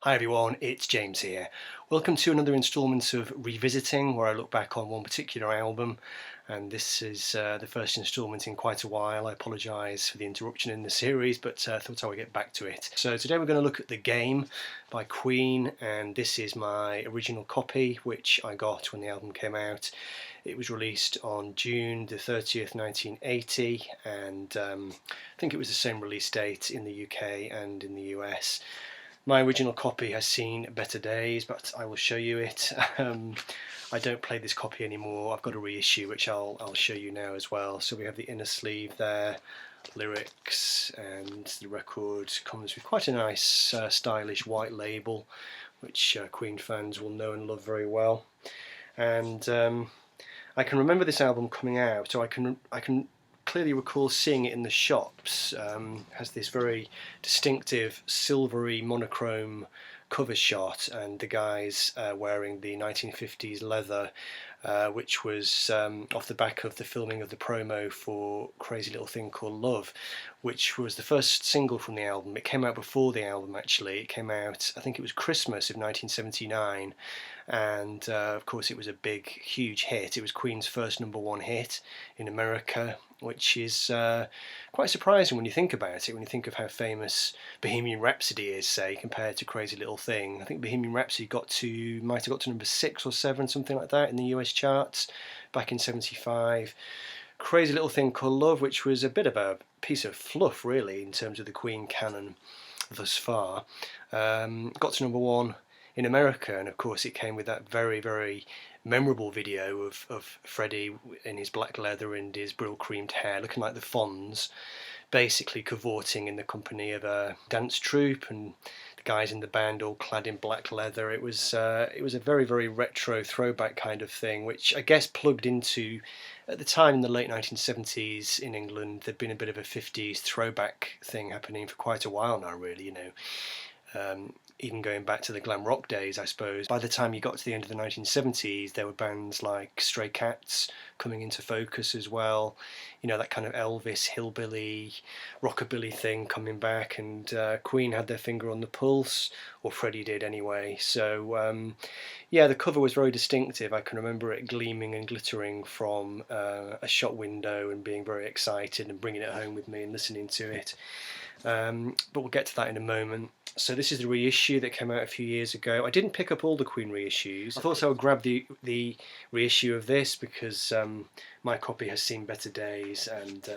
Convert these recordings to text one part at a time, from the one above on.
Hi everyone, it's James here. Welcome to another instalment of Revisiting, where I look back on one particular album, and this is the first instalment in quite a while. I apologise for the interruption in the series, but thought I would get back to it. So today we're going to look at The Game by Queen, and this is my original copy, which I got when the album came out. It was released on June the 30th, 1980, and I think it was the same release date in the UK and in the US. My original copy has seen better days, but I will show you it. I don't play this copy anymore. I've got a reissue, which I'll show you now as well. So we have the inner sleeve there, lyrics, and the record comes with quite a nice, stylish white label, which Queen fans will know and love very well. And I can remember this album coming out, so I can clearly recall seeing it in the shops. Has this very distinctive silvery monochrome cover shot, and the guys wearing the 1950s leather, which was off the back of the filming of the promo for Crazy Little Thing Called Love, which was the first single from the album. It came out before the album, actually. It came out, I think it was Christmas of 1979, and of course it was a big, huge hit. It was Queen's first #1 hit in America, which is quite surprising when you think about it, when you think of how famous Bohemian Rhapsody is, say, compared to Crazy Little Thing. I think Bohemian Rhapsody might have got to number 6 or 7, something like that, in the US charts back in '75. Crazy Little Thing Called Love, which was a bit of a piece of fluff, really, in terms of the Queen canon thus far, got to #1 in America, and of course it came with that very, very memorable video of Freddie in his black leather and his brill creamed hair, looking like the Fonz, basically cavorting in the company of a dance troupe, and the guys in the band all clad in black leather. It was a very, very retro throwback kind of thing, which I guess plugged into, at the time in the late 1970s in England, there'd been a bit of a 50s throwback thing happening for quite a while now, really, you know. Even going back to the glam rock days, I suppose. By the time you got to the end of the 1970s, there were bands like Stray Cats coming into focus as well. You know, that kind of Elvis, hillbilly, rockabilly thing coming back, and Queen had their finger on the pulse, or Freddie did anyway. So, yeah, the cover was very distinctive. I can remember it gleaming and glittering from a shop window and being very excited and bringing it home with me and listening to it. But we'll get to that in a moment. So this is the reissue that came out a few years ago. I didn't pick up all the Queen reissues. I thought I would grab the reissue of this because my copy has seen better days, and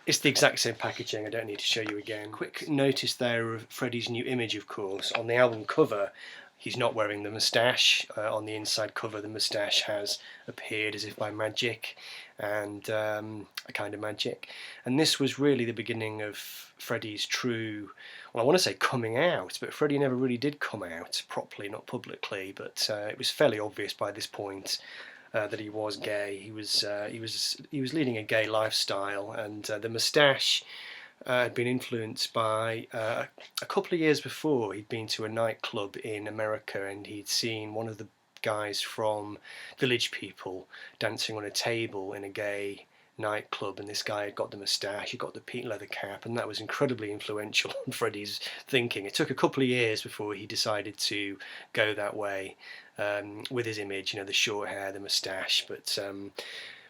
it's the exact same packaging. I don't need to show you again. Quick notice there of Freddie's new image, of course. On the album cover, he's not wearing the moustache. On the inside cover, the moustache has appeared as if by magic, and a kind of magic. And this was really the beginning of Freddie's true, well, I want to say coming out, but Freddie never really did come out properly, not publicly, but it was fairly obvious by this point that he was gay. He was leading a gay lifestyle, and the moustache had been influenced by a couple of years before. He'd been to a nightclub in America, and he'd seen one of the guys from Village People dancing on a table in a gay nightclub, and this guy had got the moustache, he got the pink leather cap, and that was incredibly influential on Freddie's thinking. It took a couple of years before he decided to go that way with his image, you know, the short hair, the moustache, but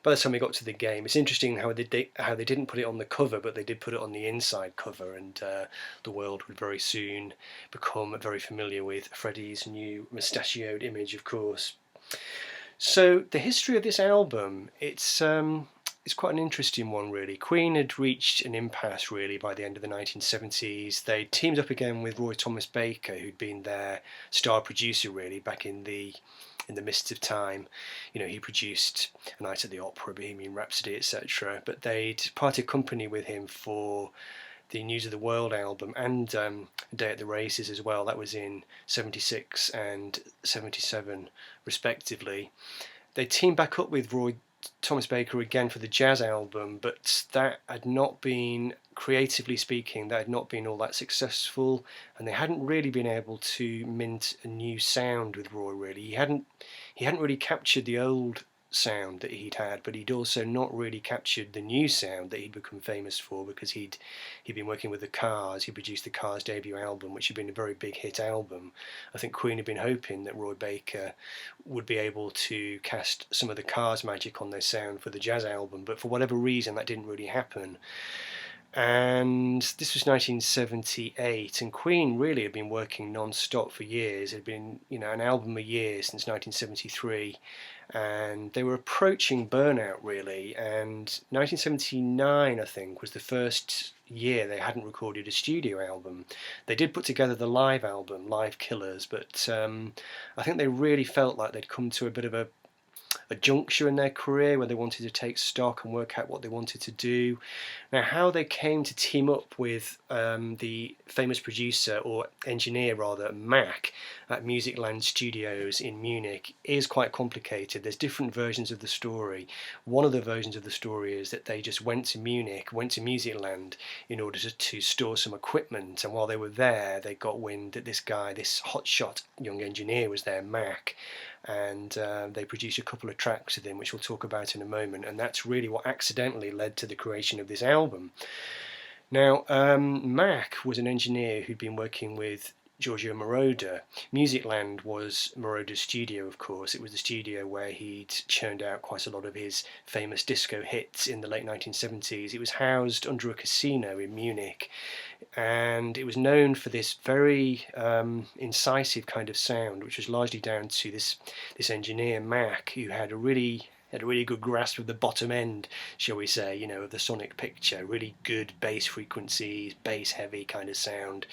by the time we got to The Game, it's interesting how they didn't put it on the cover, but they did put it on the inside cover, and the world would very soon become very familiar with Freddie's new mustachioed image, of course. So the history of this album, it's quite an interesting one, really. Queen had reached an impasse, really, by the end of the 1970s. They teamed up again with Roy Thomas Baker, who'd been their star producer, really, back in the mists of time. You know, he produced A Night at the Opera, Bohemian Rhapsody, etc. But they'd parted company with him for the News of the World album and A Day at the Races as well. That was in '76 and '77, respectively. They teamed back up with Roy Thomas Baker again for the jazz album, but that had not been, creatively speaking, that had not been all that successful, and they hadn't really been able to mint a new sound with Roy, really. He hadn't really captured the old sound that he'd had, but he'd also not really captured the new sound that he'd become famous for, because he'd been working with the Cars. He produced the Cars debut album, which had been a very big hit album. I think Queen had been hoping that Roy Baker would be able to cast some of the Cars magic on their sound for the jazz album, but for whatever reason that didn't really happen. And this was 1978, and Queen really had been working non-stop for years. It had been, an album a year since 1973, and they were approaching burnout really. And 1979, I think, was the first year they hadn't recorded a studio album. They did put together the live album, Live Killers, but I think they really felt like they'd come to a bit of a juncture in their career where they wanted to take stock and work out what they wanted to do. Now, how they came to team up with the famous producer, or engineer rather, Mack, at Musicland Studios in Munich is quite complicated. There's different versions of the story. One of the versions of the story is that they just went to Musicland in order to store some equipment, and while they were there they got wind that this guy, this hotshot young engineer, was there, Mack, and they produced a couple of tracks with him, which we'll talk about in a moment, and that's really what accidentally led to the creation of this album. Now, Mack was an engineer who'd been working with Giorgio Moroder. Musicland was Moroder's studio, of course. It was the studio where he'd churned out quite a lot of his famous disco hits in the late 1970s. It was housed under a casino in Munich, and it was known for this very incisive kind of sound, which was largely down to this engineer Mack, who had a really good grasp of the bottom end, shall we say, of the sonic picture. Really good bass frequencies, bass heavy kind of sound,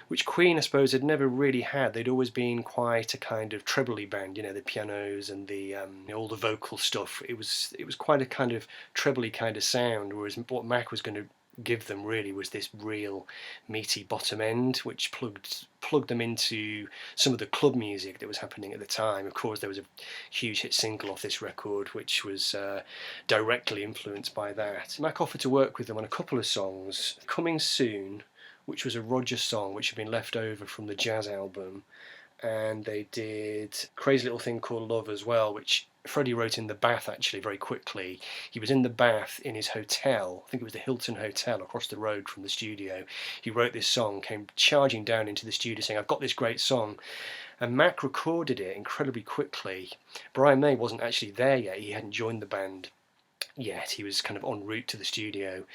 which Queen, I suppose, had never really had. They'd always been quite a kind of trebly band, the pianos and the all the vocal stuff. It was quite a kind of trebly kind of sound, whereas what Mack was going to give them really was this real meaty bottom end, which plugged them into some of the club music that was happening at the time. Of course, there was a huge hit single off this record which was directly influenced by that. Mack offered to work with them on a couple of songs. Coming Soon, which was a Roger song which had been left over from the jazz album, and they did Crazy Little Thing Called Love as well, which Freddie wrote in the bath, actually, very quickly. He was in the bath in his hotel, I think it was the Hilton Hotel across the road from the studio. He wrote this song, came charging down into the studio saying, "I've got this great song." And Mack recorded it incredibly quickly. Brian May wasn't actually there yet, he hadn't joined the band yet, he was kind of en route to the studio.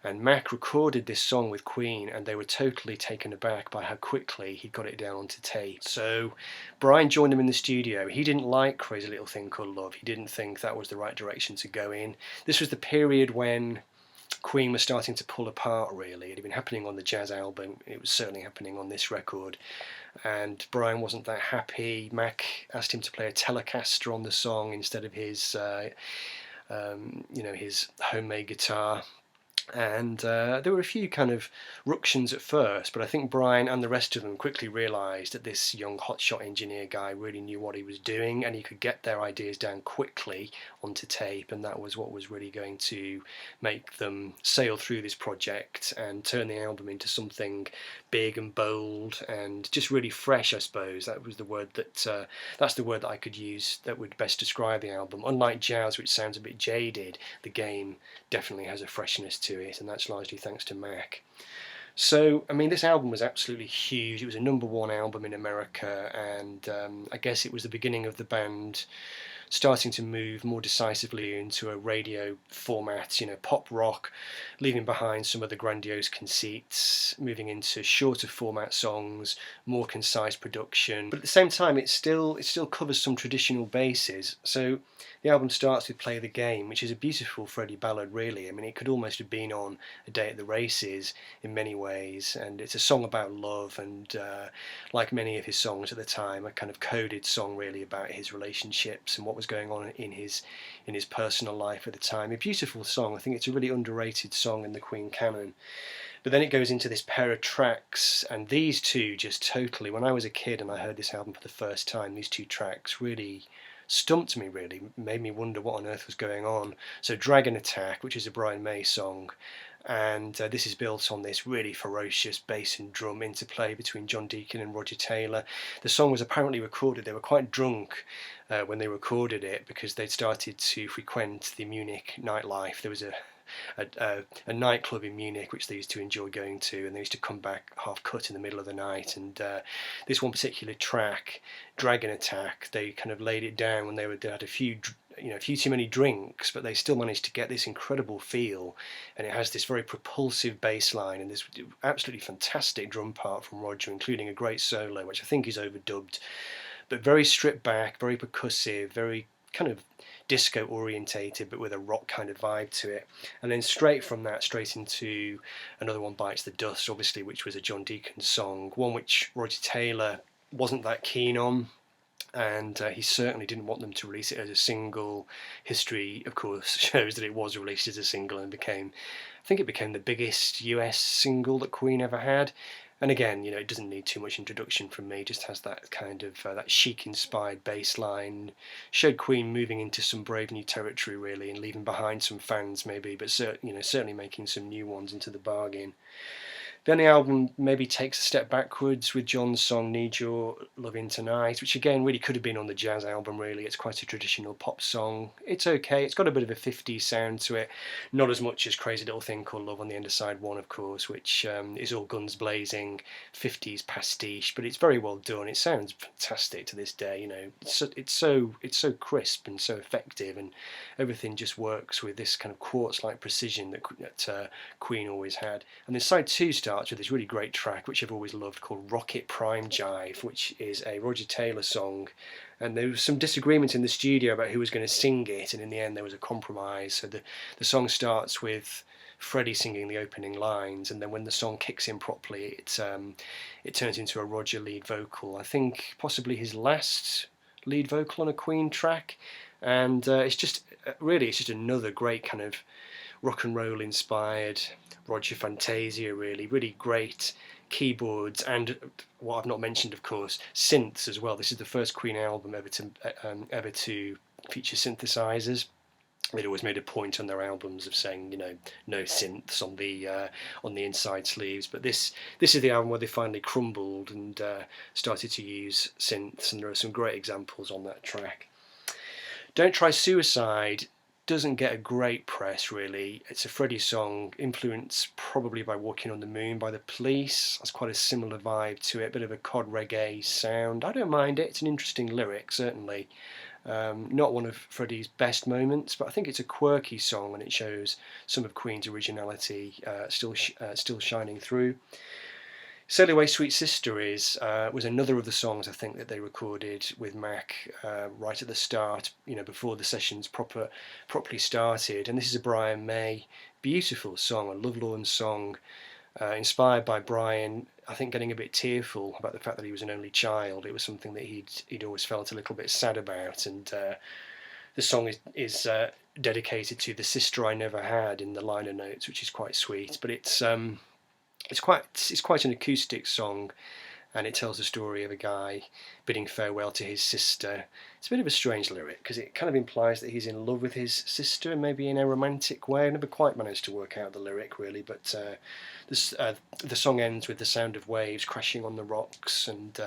And Mack recorded this song with Queen, and they were totally taken aback by how quickly he got it down onto tape. So Brian joined him in the studio. He didn't like Crazy Little Thing Called Love. He didn't think that was the right direction to go in. This was the period when Queen was starting to pull apart, really. It had been happening on the jazz album. It was certainly happening on this record. And Brian wasn't that happy. Mack asked him to play a Telecaster on the song instead of his his homemade guitar. And there were a few kind of ructions at first, but I think Brian and the rest of them quickly realised that this young hotshot engineer guy really knew what he was doing, and he could get their ideas down quickly onto tape, and that was what was really going to make them sail through this project and turn the album into something big and bold and just really fresh, I suppose. That was the word that's the word that I could use that would best describe the album. Unlike jazz, which sounds a bit jaded, the game definitely has a freshness to it, and that's largely thanks to Mack. So, I mean, this album was absolutely huge. It was a #1 album in America, and I guess it was the beginning of the band starting to move more decisively into a radio format, pop rock, leaving behind some of the grandiose conceits, moving into shorter format songs, more concise production. But at the same time, it still covers some traditional bases. So the album starts with Play the Game, which is a beautiful Freddie ballad, really. I mean, it could almost have been on A Day at the Races in many ways, and it's a song about love, and like many of his songs at the time, a kind of coded song really about his relationships and what was going on in his personal life at the time. A beautiful song. I think it's a really underrated song in the Queen canon. But then it goes into this pair of tracks, and these two just totally, when I was a kid and I heard this album for the first time, these two tracks really stumped me really, made me wonder what on earth was going on. So Dragon Attack, which is a Brian May song, and this is built on this really ferocious bass and drum interplay between John Deacon and Roger Taylor. The song was apparently recorded, they were quite drunk when they recorded it, because they'd started to frequent the Munich nightlife. There was a nightclub in Munich which they used to enjoy going to, and they used to come back half cut in the middle of the night. And this one particular track, Dragon Attack, they kind of laid it down when they had a few too many drinks, but they still managed to get this incredible feel. And it has this very propulsive bass line and this absolutely fantastic drum part from Roger, including a great solo which I think is overdubbed, but very stripped back, very percussive, very kind of disco orientated, but with a rock kind of vibe to it. And then straight from that, straight into another one, Bites the Dust, obviously, which was a John Deacon song, one which Roger Taylor wasn't that keen on, and he certainly didn't want them to release it as a single. History, of course, shows that it was released as a single and I think it became the biggest US single that Queen ever had. And again, it doesn't need too much introduction from me, it just has that kind of that chic-inspired bass line. Showed Queen moving into some brave new territory, really, and leaving behind some fans maybe, but certainly making some new ones into the bargain. Then the album maybe takes a step backwards with John's song Need Your Lovin' Tonight, which again really could have been on the jazz album, really. It's quite a traditional pop song. It's okay, it's got a bit of a 50s sound to it, not as much as Crazy Little Thing Called Love on the end of side one, of course, which is all guns blazing, 50s pastiche, but it's very well done. It sounds fantastic to this day, it's so crisp and so effective, and everything just works with this kind of quartz-like precision that Queen always had. And then side two starts with this really great track which I've always loved called Rocket Prime Jive, which is a Roger Taylor song, and there was some disagreement in the studio about who was going to sing it, and in the end there was a compromise. So the song starts with Freddie singing the opening lines, and then when the song kicks in properly, it turns into a Roger lead vocal. I think possibly his last lead vocal on a Queen track, and it's just another great kind of rock and roll inspired Roger Fantasia, really great keyboards, and what I've not mentioned, of course, synths as well. This is the first Queen album ever to feature synthesizers. They'd always made a point on their albums of saying, no synths on the inside sleeves, but this is the album where they finally crumbled and started to use synths, and there are some great examples on that track. Don't Try Suicide doesn't get a great press, really. It's a Freddie song, influenced probably by Walking on the Moon by the Police. That's quite a similar vibe to it, bit of a cod reggae sound. I don't mind it, it's an interesting lyric, certainly. Not one of Freddie's best moments, but I think it's a quirky song and it shows some of Queen's originality still shining through. Sail Away Sweet Sister was another of the songs I think that they recorded with Mack right at the start, before the sessions properly started. And this is a Brian May beautiful song, a lovelorn song, inspired by Brian, I think, getting a bit tearful about the fact that he was an only child. It was something that he'd always felt a little bit sad about, and the song is dedicated to the sister I never had in the liner notes, which is quite sweet. But it's quite an acoustic song, and it tells the story of a guy bidding farewell to his sister. It's a bit of a strange lyric because it kind of implies that he's in love with his sister, maybe in a romantic way. I never quite managed to work out the lyric really, but the song ends with the sound of waves crashing on the rocks, and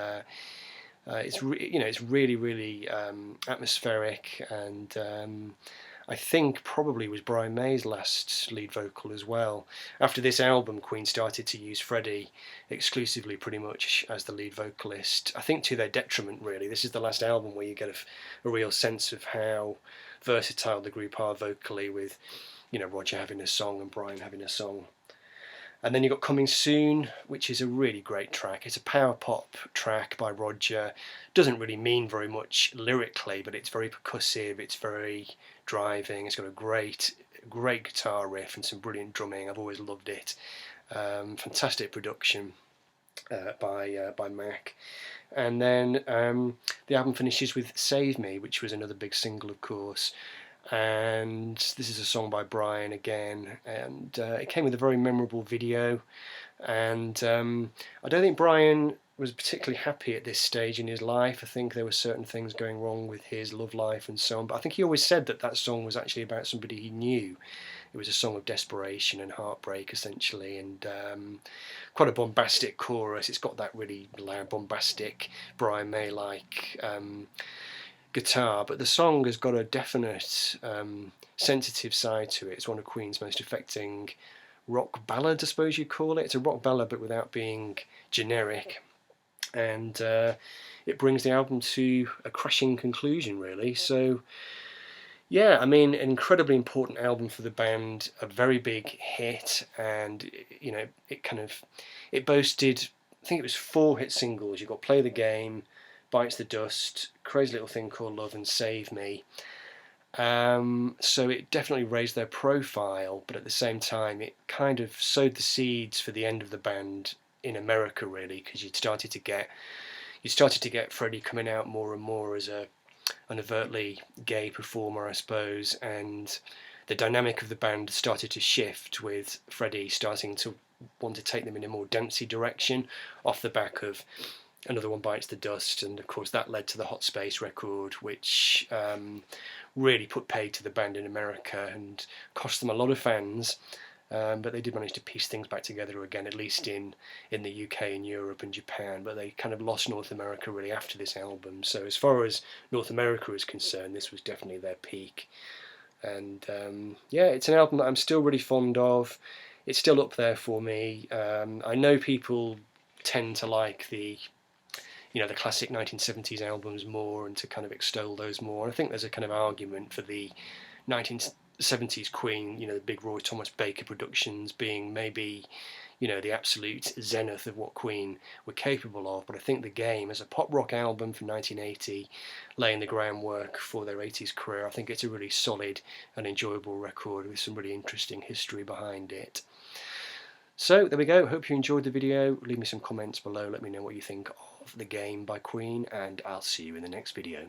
it's really atmospheric, and I think probably was Brian May's last lead vocal as well. After this album, Queen started to use Freddie exclusively pretty much as the lead vocalist, I think to their detriment really. This is the last album where you get a real sense of how versatile the group are vocally, with Roger having a song and Brian having a song. And then you've got Coming Soon, which is a really great track. It's a power pop track by Roger. Doesn't really mean very much lyrically, but it's very percussive, it's very driving, it's got a great guitar riff and some brilliant drumming. I've always loved it. Fantastic production by Mack. And then the album finishes with Save Me, which was another big single, of course. And this is a song by Brian again, and it came with a very memorable video. And I don't think Brian was particularly happy at this stage in his life. I think there were certain things going wrong with his love life and so on, but I think he always said that that song was actually about somebody he knew. It was a song of desperation and heartbreak, essentially, and quite a bombastic chorus. It's got that really loud, bombastic, Brian May-like guitar, but the song has got a definite sensitive side to it. It's one of Queen's most affecting rock ballads, I suppose you'd call it. It's a rock ballad, but without being generic, and it brings the album to a crashing conclusion, really. So yeah, I mean, an incredibly important album for the band, a very big hit, and you know, it boasted, I think it was 4 hit singles. You've got Play the Game, Bites the Dust, Crazy Little Thing Called Love, and Save Me. So it definitely raised their profile, but at the same time, it kind of sowed the seeds for the end of the band in America, really, because you started to get Freddie coming out more and more as an overtly gay performer, I suppose, and the dynamic of the band started to shift, with Freddie starting to want to take them in a more dancey direction off the back of Another One Bites the Dust, and of course that led to the Hot Space record, which really put paid to the band in America and cost them a lot of fans. But they did manage to piece things back together again, at least in the UK and Europe and Japan. But they kind of lost North America really after this album. So as far as North America is concerned, this was definitely their peak. And yeah, it's an album that I'm still really fond of. It's still up there for me. I know people tend to like the classic 1970s albums more, and to kind of extol those more. I think there's a kind of argument for the 1970s Queen, the big Roy Thomas Baker productions being maybe, the absolute zenith of what Queen were capable of. But I think The Game, as a pop rock album from 1980, laying the groundwork for their 80s career, I think it's a really solid and enjoyable record with some really interesting history behind it. So there we go. Hope you enjoyed the video. Leave me some comments below. Let me know what you think of The Game by Queen, and I'll see you in the next video.